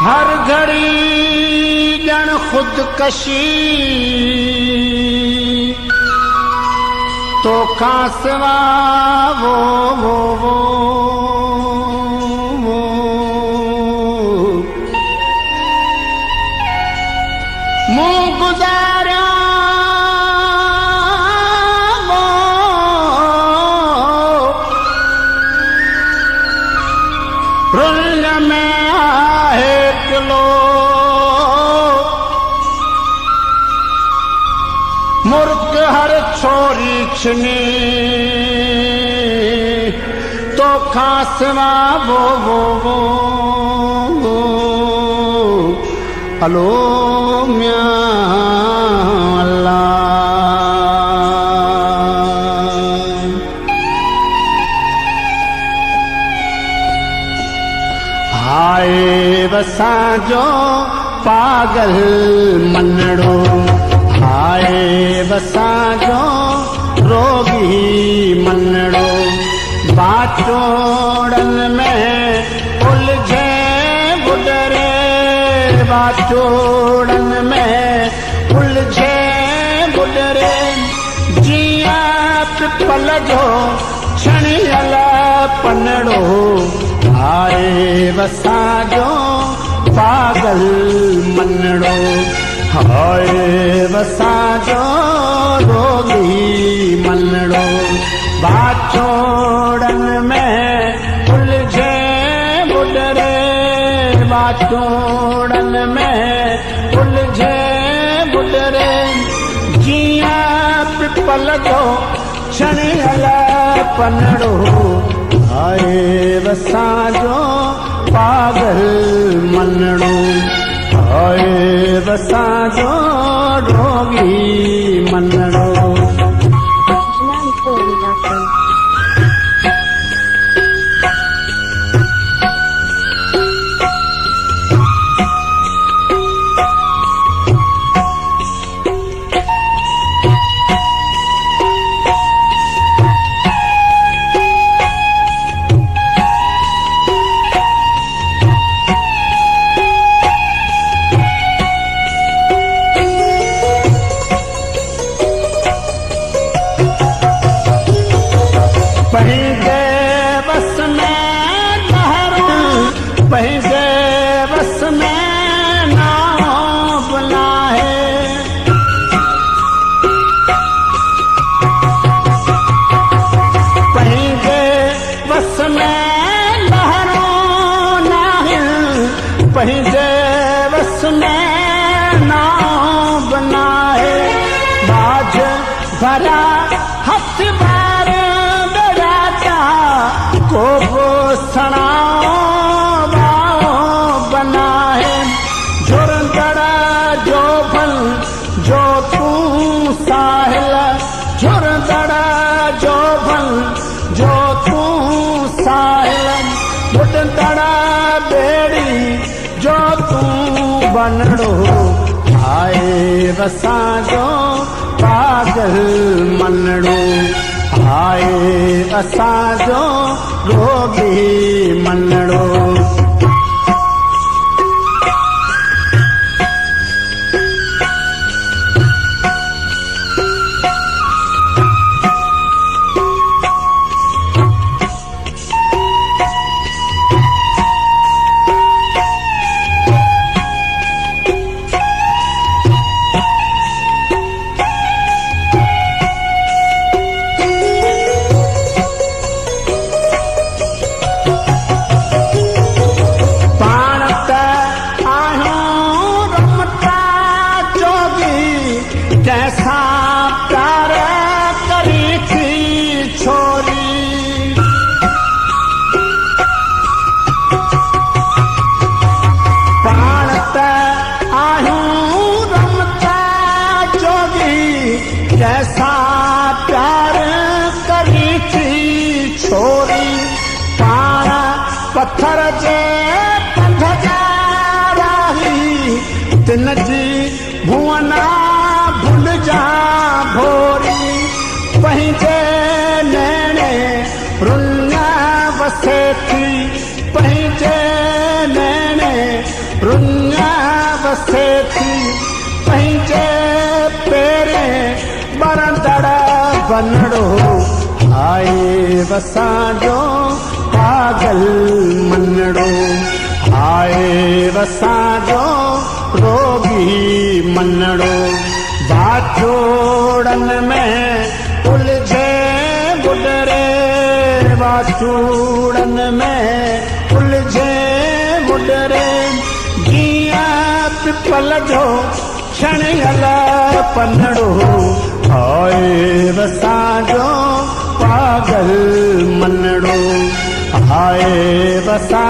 हर घड़ी जन खुदकशी तो कासवा वो मुंह गुजारा रुल में आहे किलो मुर्ग हर छोरी छनी तो खासवा वो हलो म्या अल्लाह हाय वसाजो पागल मनड़ो हाय वसाजो रोगी मनड़ो बाटोड़न में उलझे बुडरे बाटोड़न में उलझे बुडरे जिया पिपल जो छणियल पनड़ो हाय वसाजो पागल मनड़ो हाय वसाजो रोगी मनड़ो बाटोड़न में उलझे बुडरे बाटोड़न में उलझे बुडरे जिया पिपल जो छणियल पनड़ो हाय वसाजो पागल मनड़ो हाय वसाजो रोगी मनड़ो पहिंजे वस में ना बनाए बाज भरा हथ बार बेराता को सणाओ बनाए झुरंदड़ा जो भल जो तू साहिल झुरंदड़ा जो भल जो तू साहिल बुडंदड़ा बेड़ी जो तू बनड़ो हाय वसाजो पागल मनड़ो हाय असाजो रोगी मनड़ो तिन जी भुवना भुल जा भोरी पंहिंजे नैणे रुञा वसे थी पंहिंजे नैणे रुञा वसे थी पंहिंजे पेरे बरंदड़ बनड़ो आए वसाजो पागल मनड़ो आए वसाजो रोगी मनड़ो बाचोड़न में उलझे बुडरे बाचोड़न में उलझे बुडरे जिया पिपल जो क्षणियल पनड़ो आए वसाजो पागल मनड़ो आए वसा